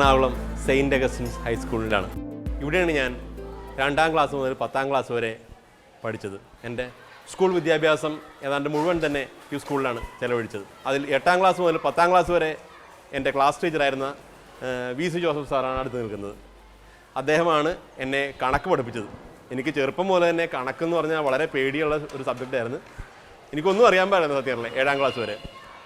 Ernakulam saint Augustine's ഹൈസ്കൂളിലാണ്. ഇവിടെയാണ് ഞാൻ 2ാം class മുതൽ 10ാം ക്ലാസ് വരെ പഠിച്ചത്. എൻ്റെ സ്കൂൾ വിദ്യാഭ്യാസം ഏതാണ്ട് മുഴുവൻ തന്നെ ഈ സ്കൂളിലാണ് ചെലവഴിച്ചത്. അതിൽ 8ാം ക്ലാസ് മുതൽ 10ാം ക്ലാസ് വരെ എൻ്റെ ക്ലാസ് ടീച്ചറായിരുന്ന VC ജോസഫ് സാറാണ് അടുത്ത് നിൽക്കുന്നത്. അദ്ദേഹമാണ് എന്നെ കണക്ക് പഠിപ്പിച്ചത്. എനിക്ക് ചെറുപ്പം മുതൽ തന്നെ കണക്കെന്ന് പറഞ്ഞാൽ വളരെ പേടിയുള്ള ഒരു സബ്ജക്റ്റായിരുന്നു. എനിക്കൊന്നും അറിയാൻ പാടില്ല സത്യത്തിലെ 7ാം ക്ലാസ് വരെ.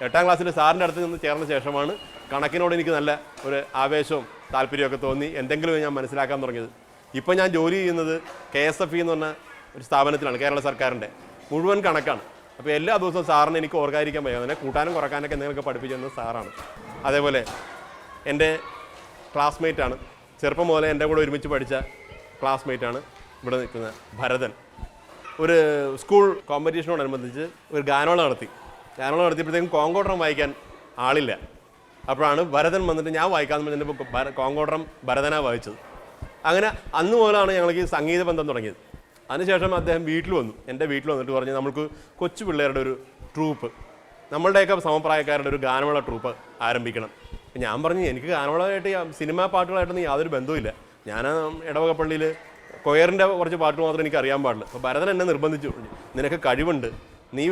8ാം ക്ലാസ്സിൽ സാറിൻ്റെ അടുത്ത് നിന്ന് ചേർന്ന ശേഷമാണ് കണക്കിനോട് എനിക്ക് നല്ല ഒരു ആവേശവും താല്പര്യമൊക്കെ തോന്നി എന്തെങ്കിലും ഞാൻ മനസ്സിലാക്കാൻ തുടങ്ങിയത്. ഇപ്പോൾ ഞാൻ ജോലി ചെയ്യുന്നത് KSFE എന്ന് പറഞ്ഞ ഒരു സ്ഥാപനത്തിലാണ്, കേരള സർക്കാരിൻ്റെ. മുഴുവൻ കണക്കാണ്. അപ്പോൾ എല്ലാ ദിവസവും സാറിന് എനിക്ക് ഓർക്കാതിരിക്കാൻ വയ്യ. അതിനെ കൂട്ടാനും കുറക്കാനൊക്കെ എന്തെങ്കിലുമൊക്കെ പഠിപ്പിച്ചെന്നത് സാറാണ്. അതേപോലെ എൻ്റെ ക്ലാസ്മേറ്റാണ്, ചെറുപ്പം മുതലേ എൻ്റെ കൂടെ ഒരുമിച്ച് പഠിച്ച ക്ലാസ്മേറ്റാണ് ഇവിടെ നിൽക്കുന്ന ഭരതൻ. ഒരു സ്കൂൾ കോമ്പറ്റീഷനോടനുബന്ധിച്ച് ഒരു ഗാനമേള നടത്തിയപ്പോഴത്തേക്കും കോങ്കോട്രം വായിക്കാൻ ആളില്ല. അപ്പോഴാണ് ഭരതൻ വന്നിട്ട് ഞാൻ വായിക്കാമെന്ന് പറഞ്ഞിട്ട് കോങ്കോട്രം ഭരതനാണ് വായിച്ചത്. അങ്ങനെ അന്ന് മുതലാണ് ഞങ്ങൾക്ക് ഈ സംഗീത ബന്ധം തുടങ്ങിയത്. അതിനുശേഷം അദ്ദേഹം വീട്ടിൽ വന്നു, എൻ്റെ വീട്ടിൽ വന്നിട്ട് പറഞ്ഞ് നമുക്ക് കൊച്ചു പിള്ളേരുടെ ഒരു ട്രൂപ്പ്, നമ്മളുടെയൊക്കെ സമപ്രായക്കാരുടെ ഒരു ഗാനമേള ട്രൂപ്പ് ആരംഭിക്കണം. ഞാൻ പറഞ്ഞു എനിക്ക് ഗാനമേളയായിട്ട് സിനിമാ പാട്ടുകളായിട്ടൊന്നും യാതൊരു ബന്ധവുമില്ല. ഞാൻ ഇടവകപ്പള്ളിയിൽ കൊയറിൻ്റെ കുറച്ച് പാട്ടുകൾ മാത്രമേ എനിക്ക് അറിയാൻ പാടുള്ളൂ. അപ്പോൾ ഭരതൻ എന്നെ നിർബന്ധിച്ചു, നിനക്ക് കഴിവുണ്ട്, നീ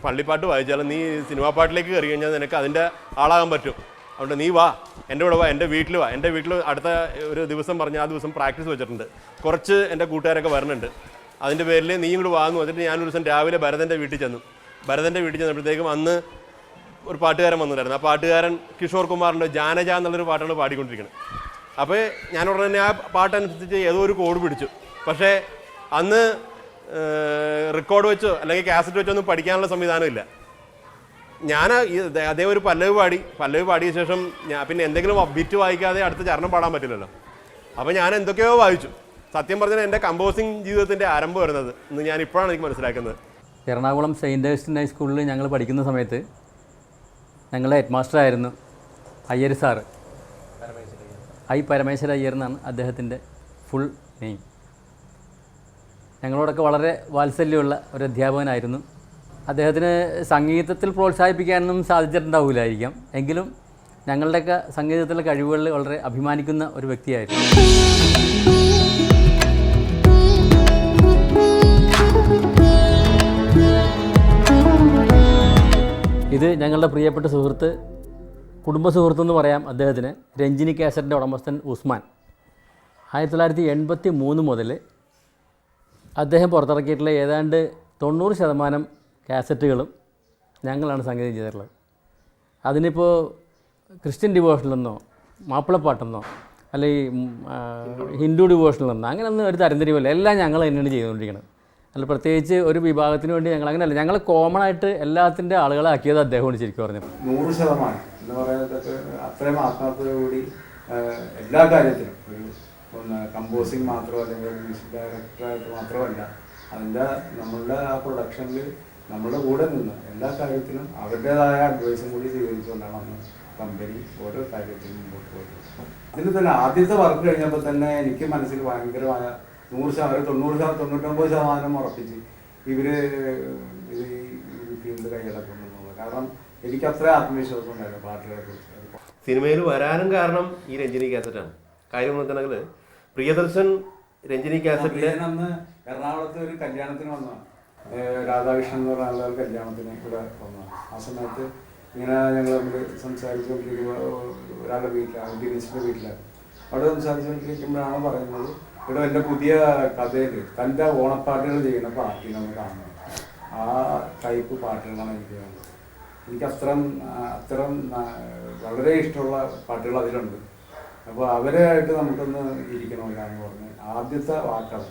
പള്ളിപ്പാട്ട് വായിച്ചാലും നീ സിനിമാ പാട്ടിലേക്ക് കയറി കഴിഞ്ഞാൽ നിനക്ക് അതിൻ്റെ ആളാകാൻ പറ്റും. അതുകൊണ്ട് നീ വാ, എൻ്റെ കൂടെ വാ, എൻ്റെ വീട്ടിൽ വാ. എൻ്റെ വീട്ടിൽ അടുത്ത ഒരു ദിവസം പറഞ്ഞ് ആ ദിവസം പ്രാക്ടീസ് വെച്ചിട്ടുണ്ട്. കുറച്ച് എൻ്റെ കൂട്ടുകാരൊക്കെ വരുന്നുണ്ട്. അതിൻ്റെ പേരിൽ നീ ഇങ്ങോട്ട് വാന്ന് വെച്ചിട്ട് ഞാനൊരു ദിവസം രാവിലെ ഭരതൻ്റെ വീട്ടിൽ ചെന്നപ്പോഴത്തേക്കും അന്ന് ഒരു പാട്ടുകാരൻ വന്നിട്ടുണ്ടായിരുന്നു. ആ പാട്ടുകാരൻ കിഷോർ കുമാറിൻ്റെ ജാനജ എന്നുള്ളൊരു പാട്ടാണ് പാടിക്കൊണ്ടിരിക്കുന്നത്. അപ്പോൾ ഞാൻ ഉടനെ തന്നെ ആ പാട്ടനുസരിച്ച് ഏതോ ഒരു കോഡ് പിടിച്ചു. പക്ഷേ അന്ന് റെക്കോർഡ് വെച്ചോ അല്ലെങ്കിൽ കാസറ്റ് വെച്ചോ ഒന്നും പഠിക്കാനുള്ള സംവിധാനമില്ല. ഞാൻ അതേ ഒരു പല്ലവി പാടിയ ശേഷം പിന്നെ എന്തെങ്കിലും ബിറ്റ് വായിക്കാതെ അടുത്ത ചരണം പാടാൻ പറ്റില്ലല്ലോ. അപ്പോൾ ഞാൻ എന്തൊക്കെയോ വായിച്ചു. സത്യം പറഞ്ഞാൽ എൻ്റെ കമ്പോസിങ് ജീവിതത്തിൻ്റെ ആരംഭം വരുന്നത് ഇന്ന് ഞാൻ ഇപ്പോഴാണ് എനിക്ക് മനസ്സിലാക്കുന്നത്. എറണാകുളം സെയിൻറ്റ് അഗസ്റ്റിൻ ഹൈസ്കൂളിൽ ഞങ്ങൾ പഠിക്കുന്ന സമയത്ത് ഞങ്ങളുടെ ഹെഡ് മാസ്റ്ററായിരുന്നു അയ്യർ സാറ്. പരമേശ്വര അയ്യർ എന്നാണ് അദ്ദേഹത്തിൻ്റെ ഫുൾ നെയിം. ഞങ്ങളോടൊക്കെ വളരെ വാത്സല്യമുള്ള ഒരു അധ്യാപകനായിരുന്നു. അദ്ദേഹത്തിന് സംഗീതത്തിൽ പ്രോത്സാഹിപ്പിക്കാനൊന്നും സാധിച്ചിട്ടുണ്ടാവില്ലായിരിക്കാം, എങ്കിലും ഞങ്ങളുടെയൊക്കെ സംഗീതത്തിലെ കഴിവുകളിൽ വളരെ അഭിമാനിക്കുന്ന ഒരു വ്യക്തിയായിരുന്നു. ഇത് ഞങ്ങളുടെ പ്രിയപ്പെട്ട സുഹൃത്ത്, കുടുംബ സുഹൃത്തെന്ന് പറയാം അദ്ദേഹത്തിന്, രഞ്ജിനി കാസറ്റിൻ്റെ ഉടമസ്ഥൻ ഉസ്മാൻ. 1983 മുതൽ അദ്ദേഹം പുറത്തിറക്കിയിട്ടുള്ള ഏതാണ്ട് 90% കാസറ്റുകളും ഞങ്ങളാണ് സംഗീതം ചെയ്തിട്ടുള്ളത്. അതിനിപ്പോൾ ക്രിസ്ത്യൻ ഡിവോഷനിലെന്നോ മാപ്പിളപ്പാട്ടെന്നോ അല്ലെങ്കിൽ ഹിന്ദു ഡിവോഷനിലെന്നോ അങ്ങനെയൊന്നും ഒരു തരംതിരിവല്ല, എല്ലാം ഞങ്ങൾ തന്നെയാണ് ചെയ്തുകൊണ്ടിരിക്കുന്നത്. അല്ല പ്രത്യേകിച്ച് ഒരു വിഭാഗത്തിന് വേണ്ടി ഞങ്ങൾ അങ്ങനെയല്ല, ഞങ്ങൾ കോമൺ ആയിട്ട് എല്ലാത്തിൻ്റെ ആളുകളെ ആക്കിയത് അദ്ദേഹമാണ് ശരിക്കും പറഞ്ഞത്. 100% എന്ന് പറയുന്നത് അത്രയും ആത്മാർത്ഥതയോടുകൂടി എല്ലാ കാര്യത്തിലും ഒന്ന് കമ്പോസിങ് മാത്രമല്ല, അല്ലെങ്കിൽ മ്യൂസിക് ഡയറക്ടറായിട്ട് മാത്രമല്ല, അതിൻ്റെ നമ്മളുടെ ആ പ്രൊഡക്ഷനിൽ നമ്മളുടെ കൂടെ നിന്ന് എല്ലാ കാര്യത്തിലും അവരുടേതായ അഡ്വൈസും കൂടി സ്വീകരിച്ചുകൊണ്ടാണ് അന്ന് കമ്പനി ഓരോ കാര്യത്തിലും മുമ്പോട്ട് പോയത്. ഇതിൽ തന്നെ ആദ്യത്തെ വർക്ക് കഴിഞ്ഞപ്പോൾ തന്നെ എനിക്ക് മനസ്സിൽ ഭയങ്കരമായ 100%, 99% ഉറപ്പിച്ച് ഇവർ ഇത് ഈ ഫീൽഡ് കൈയടക്കുന്നു എന്നുള്ളത്. കാരണം എനിക്ക് അത്ര ആത്മവിശ്വാസം ഉണ്ടായിരുന്നു പാട്ടുകളെ കുറിച്ച്. സിനിമയിൽ വരാനും കാരണം ഈ രഞ്ജിനി കാസറ്റാണ്. കാര്യം എന്നുവെച്ചിട്ടുണ്ടെങ്കിൽ പ്രിയദർശൻ രഞ്ജിനി കാസറ്റിൽ അന്ന് എറണാകുളത്ത് ഒരു കല്യാണത്തിന് വന്നതാണ്, രാധാകൃഷ്ണൻ എന്ന് പറഞ്ഞ ആളുടെ കല്യാണത്തിന് ഇവിടെ വന്നതാണ്. ആ സമയത്ത് ഇങ്ങനെ ഞങ്ങൾ തമ്മിൽ സംസാരിച്ചുകൊണ്ടിരിക്കുമ്പോൾ ഒരാളുടെ വീട്ടിലാണ്, ദിനേശിൻ്റെ വീട്ടിലാണ്. അവിടെ സംസാരിച്ചുകൊണ്ടിരിക്കുമ്പോഴാണ് പറയുന്നത്, ഇവിടെ എൻ്റെ പുതിയ കഥയിൽ തൻ്റെ ഓണപ്പാട്ടുകൾ ചെയ്യുന്ന പാട്ടിനൊന്ന് കാണുന്നത്. ആ ടൈപ്പ് പാട്ടുകളാണ് എനിക്ക് വേണ്ടത്. എനിക്ക് അത്തരം വളരെ ഇഷ്ടമുള്ള പാട്ടുകൾ അതിലുണ്ട്. അപ്പോൾ അവരായിട്ട് നമുക്കൊന്ന് ഇരിക്കണമല്ല എന്ന് പറഞ്ഞ് ആദ്യത്തെ വാക്കാണ്.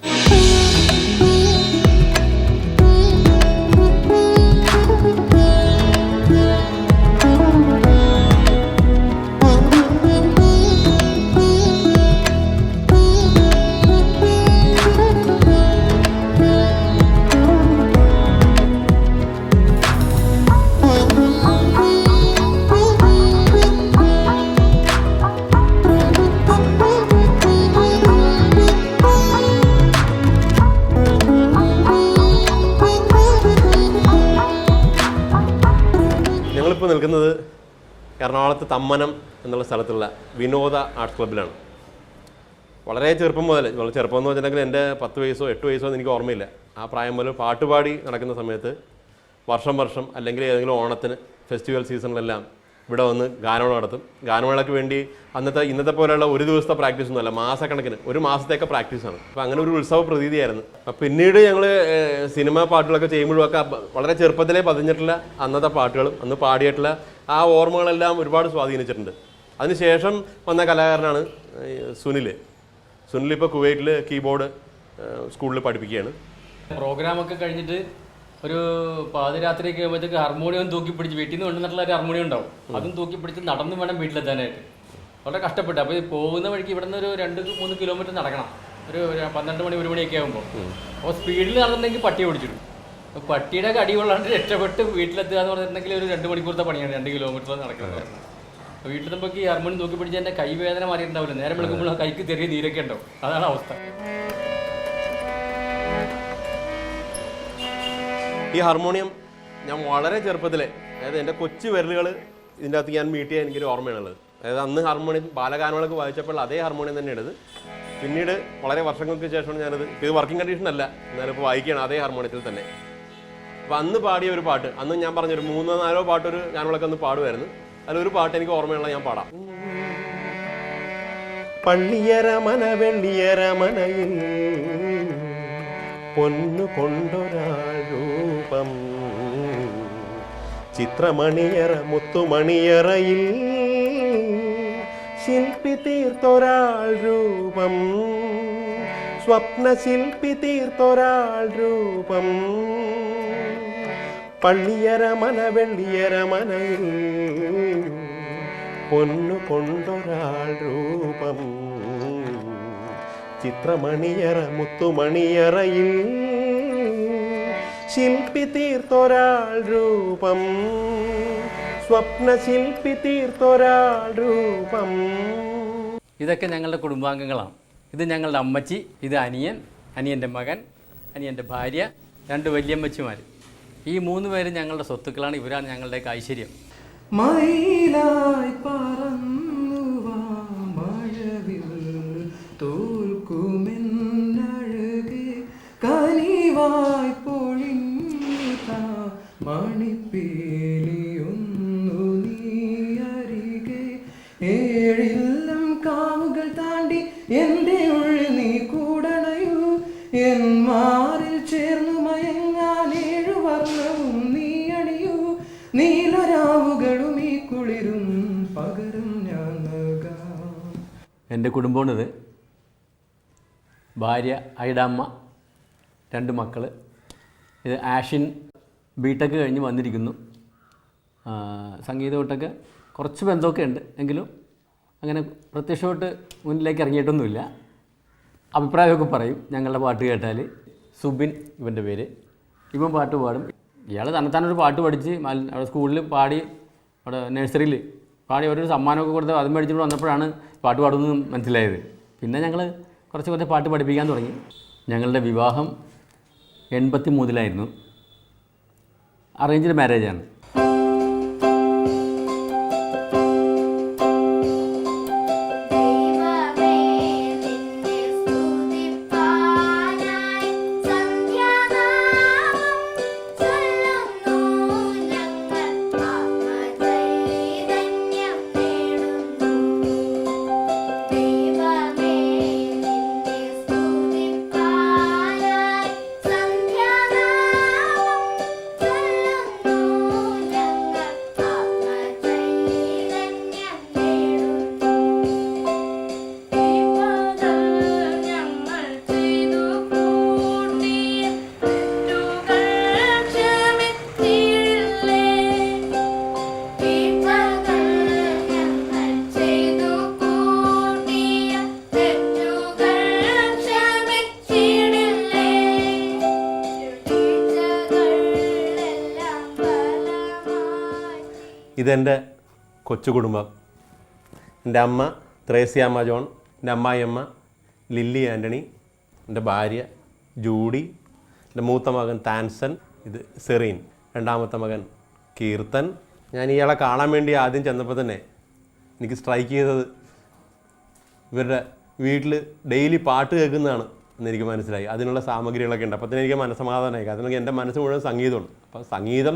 നിൽക്കുന്നത് എറണാകുളത്ത് തമ്മനം എന്നുള്ള സ്ഥലത്തുള്ള വിനോദ ആർട്സ് ക്ലബ്ബിലാണ്. വളരെ ചെറുപ്പം മുതൽ, വളരെ ചെറുപ്പം എന്ന് വെച്ചിട്ടുണ്ടെങ്കിൽ എൻ്റെ 10 വയസ്സോ 8 വയസ്സോ എന്ന് എനിക്ക് ഓർമ്മയില്ല. ആ പ്രായം മുതൽ പാട്ടുപാടി നടക്കുന്ന സമയത്ത് വർഷം അല്ലെങ്കിൽ ഏതെങ്കിലും ഓണത്തിന് ഫെസ്റ്റിവൽ സീസണിലെല്ലാം ഇവിടെ വന്ന് ഗാനമേള നടത്തും. ഗാനമേളയ്ക്ക് വേണ്ടി ഇന്നത്തെ പോലെയുള്ള ഒരു ദിവസത്തെ പ്രാക്ടീസ് ഒന്നുമല്ല, മാസക്കണക്കിന്, ഒരു മാസത്തേക്ക് പ്രാക്ടീസാണ്. അപ്പോൾ അങ്ങനെ ഒരു ഉത്സവ പ്രതീതിയായിരുന്നു. അപ്പം പിന്നീട് ഞങ്ങൾ സിനിമ പാട്ടുകളൊക്കെ ചെയ്യുമ്പോഴൊക്കെ വളരെ ചെറുപ്പത്തിലേ പതിഞ്ഞിട്ടുള്ള അന്നത്തെ പാട്ടുകളും അന്ന് പാടിയിട്ടുള്ള ആ ഓർമ്മകളെല്ലാം ഒരുപാട് സ്വാധീനിച്ചിട്ടുണ്ട്. അതിനുശേഷം വന്ന കലാകാരനാണ് സുനിൽ ഇപ്പോൾ കുവൈറ്റിൽ കീബോർഡ് സ്കൂളിൽ പഠിപ്പിക്കുകയാണ്. പ്രോഗ്രാമൊക്കെ കഴിഞ്ഞിട്ട് ഒരു പാതിരാത്രിയൊക്കെ ആകുമ്പോഴത്തേക്ക് ഹാർമോണിയം തൂക്കി പിടിച്ച് വീട്ടിൽ നിന്ന് കൊണ്ടുവന്നിട്ടുള്ള ഒരു ഹാർമോണിയം ഉണ്ടാവും. അതും തൂക്കി പിടിച്ച് നടന്നു വേണം വീട്ടിലെത്താനായിട്ട്. വളരെ കഷ്ടപ്പെട്ടു. അപ്പോൾ ഈ പോകുന്ന വഴിക്ക് ഇവിടെ നിന്ന് ഒരു 2-3 കിലോമീറ്റർ നടക്കണം. ഒരു 12 മണി 1 മണിയൊക്കെ ആകുമ്പോൾ. അപ്പോൾ സ്പീഡിൽ നടന്നിട്ടുണ്ടെങ്കിൽ പട്ടി ഓടിച്ചിടും. അപ്പോൾ പട്ടിയുടെ കടി കൊള്ളാണ്ട് രക്ഷപ്പെട്ട് വീട്ടിലെത്തുക എന്ന് പറഞ്ഞിട്ടുണ്ടെങ്കിൽ ഒരു 2 മണിക്കൂറത്തെ പണിയാണ്, 2 കിലോമീറ്റർ നടക്കുന്നത്. അപ്പോൾ വീട്ടിൽ നമുക്ക് ഈ ഹാർമോണിയം തൂക്കി പിടിച്ച് എൻ്റെ കൈവേദന മാറിയിട്ടുണ്ടാവില്ല. നേരം വിളിക്കുമ്പോൾ കൈക്ക് ചെറിയ നീരൊക്കെ ഉണ്ടാവും. അതാണ് അവസ്ഥ. ഈ ഹാർമോണിയം ഞാൻ വളരെ ചെറുപ്പത്തിലെ, അതായത് എൻ്റെ കൊച്ചു വിരലുകൾ ഇതിൻ്റെ അകത്ത് ഞാൻ മീറ്റ് ചെയ്യാൻ എനിക്കൊരു ഓർമ്മയാണുള്ളത്. അതായത് അന്ന് ഹാർമോണിയം ബാലഗാനങ്ങളൊക്കെ വായിച്ചപ്പോൾ അതേ ഹാർമോണിയം തന്നെയാണിത്. പിന്നീട് വളരെ വർഷങ്ങൾക്ക് ശേഷമാണ് ഞാനത്, ഇത് വർക്കിംഗ് കണ്ടീഷനല്ല, എന്നാലിപ്പോൾ വായിക്കുകയാണ് അതേ ഹാർമോണിയത്തിൽ തന്നെ. അപ്പോൾ അന്ന് പാടിയ ഒരു പാട്ട്, അന്ന് ഞാൻ പറഞ്ഞൊരു 3-4 പാട്ടൊരു ഗാനങ്ങളൊക്കെ അന്ന് പാടുമായിരുന്നു. അതിലൊരു പാട്ട് എനിക്ക് ഓർമ്മയുള്ള ഞാൻ പാടാം. പള്ളിയരമന വെള്ളിയരമനയിൽ പൊന്നു കൊണ്ടൊരാൾ രൂപം, ചിത്രമണിയറ മുത്തുമണിയറയിൽ ശില്പി തീർത്തൊരാൾ രൂപം, സ്വപ്നശില്പി തീർത്തൊരാൾ രൂപം, പള്ളിയരമന വെള്ളിയരമനയിൽ പൊന്നു കൊണ്ടൊരാൾ രൂപം, ചിത്രമണിയറ മുത്തുമണിയറയിൽ ശില്പി തീർത്തൊരാൾ രൂപം, സ്വപ്നശില്പി തീർത്തൊരാൾ രൂപം. ഇതൊക്കെ ഞങ്ങളുടെ കുടുംബാംഗങ്ങളാണ്. ഇത് ഞങ്ങളുടെ അമ്മച്ചി, ഇത് അനിയൻ, അനിയൻ്റെ മകൻ, അനിയൻ്റെ ഭാര്യ, 2 വല്യമ്മച്ചിമാർ. ഈ 3 പേരും ഞങ്ങളുടെ സ്വത്തുക്കളാണ്. ഇവരാണ് ഞങ്ങളുടെയൊക്കെ ഐശ്വര്യം. മയിലായി പറന്നുവാ മഴവിൽ തോൽക്കുമെന്നഴകെ, കനിവായി പൊഴിഞ്ഞുതാ മണിപ്പേലിയൊന്നു നീ അരികെ, ഏഴില്ലം കാവുകൾ താണ്ടി എൻ്റെ ഉള്ളിൽ നീ കൂടണയൂ, എൻ മാറിൽ ചേർന്നു മയങ്ങാൻ 7 വർണ്ണവും നീ അണിയൂ, നീലരാവുകളും ഈ കുളിരും പകരം ഞാൻ നൽകാം. എൻ്റെ കുടുംബമാണിത്. ഭാര്യ ഐഡാമ്മ, 2 മക്കൾ. ഇത് ആഷിൻ ബിടെക് കഴിഞ്ഞ് വന്നിരിക്കുന്നു. സംഗീതമായിട്ടൊക്കെ കുറച്ച് ബന്ധമൊക്കെ ഉണ്ട്, എങ്കിലും അങ്ങനെ പ്രത്യക്ഷമായിട്ട് മുന്നിലേക്ക് ഇറങ്ങിയിട്ടൊന്നുമില്ല. അഭിപ്രായമൊക്കെ പറയും ഞങ്ങളുടെ പാട്ട് കേട്ടാൽ. സുബിൻ ഇവൻ്റെ പേര്. ഇവൻ പാട്ട് പാടും. ഇയാൾ തന്നെത്താനൊരു പാട്ട് പഠിച്ച് അവിടെ സ്കൂളിൽ പാടി, അവിടെ നഴ്സറിയിൽ പാടി ഒരു സമ്മാനമൊക്കെ കൊടുത്ത് അത് മേടിച്ചിട്ട് വന്നപ്പോഴാണ് പാട്ട് പാടുന്നത് മനസ്സിലായത്. പിന്നെ ഞങ്ങൾ കുറച്ച് പാട്ട് പഠിപ്പിക്കാൻ തുടങ്ങി. ഞങ്ങളുടെ വിവാഹം 83-ലായിരുന്നു. അറേഞ്ച്ഡ് മാരേജാണ്. ഇതെൻ്റെ കൊച്ചു കുടുംബം. എൻ്റെ അമ്മ ത്രേസ്യാമ്മ ജോൺ, എൻ്റെ അമ്മായിയമ്മ ലില്ലി ആൻ്റണി, എൻ്റെ ഭാര്യ ജൂഡി, എൻ്റെ മൂത്ത മകൻ താൻസൻ, ഇത് സെറീൻ, രണ്ടാമത്തെ മകൻ കീർത്തൻ, ഞാൻ ഇയാളെ കാണാൻ വേണ്ടി ആദ്യം ചെന്നപ്പോൾ തന്നെ എനിക്ക് സ്ട്രൈക്ക് ചെയ്തത് ഇവരുടെ വീട്ടിൽ ഡെയിലി പാട്ട് കേൾക്കുന്നതാണ് എന്നെനിക്ക് മനസ്സിലായി. അതിനുള്ള സാമഗ്രികളൊക്കെ ഉണ്ട്. അപ്പോൾ തന്നെ എനിക്ക് മനസ്സമാധാനമായി. കാരണം എൻ്റെ മനസ്സ് മുഴുവൻ സംഗീതമുണ്ട്. അപ്പോൾ സംഗീതം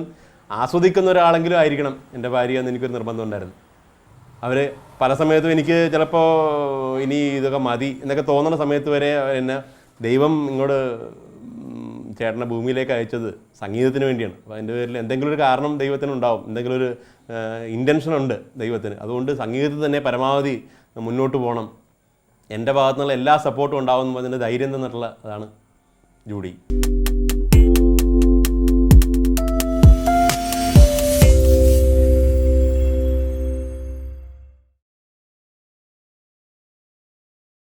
ആസ്വദിക്കുന്ന ഒരാളെങ്കിലും ആയിരിക്കണം എൻ്റെ ഭാര്യ എന്ന് എനിക്കൊരു നിർബന്ധം ഉണ്ടായിരുന്നു. അവർ പല സമയത്തും എനിക്ക് ചിലപ്പോൾ ഇനി ഇതൊക്കെ മതി എന്നൊക്കെ തോന്നുന്ന സമയത്ത് വരെ എന്നെ ദൈവം ഇങ്ങോട്ട് ചേട്ടനെ ഭൂമിയിലേക്ക് അയച്ചത് സംഗീതത്തിന് വേണ്ടിയാണ്. അപ്പോൾ അതിൻ്റെ പേരിൽ എന്തെങ്കിലും ഒരു കാരണം ദൈവത്തിനുണ്ടാവും, എന്തെങ്കിലും ഒരു ഇൻറ്റൻഷൻ ഉണ്ട് ദൈവത്തിന്. അതുകൊണ്ട് സംഗീതത്തിൽ തന്നെ പരമാവധി മുന്നോട്ട് പോകണം, എൻ്റെ ഭാഗത്തുനിന്നുള്ള എല്ലാ സപ്പോർട്ടും ഉണ്ടാവും എന്ന് പറഞ്ഞതിൻ്റെ ധൈര്യം തന്നിട്ടുള്ള അതാണ് ജൂഡി.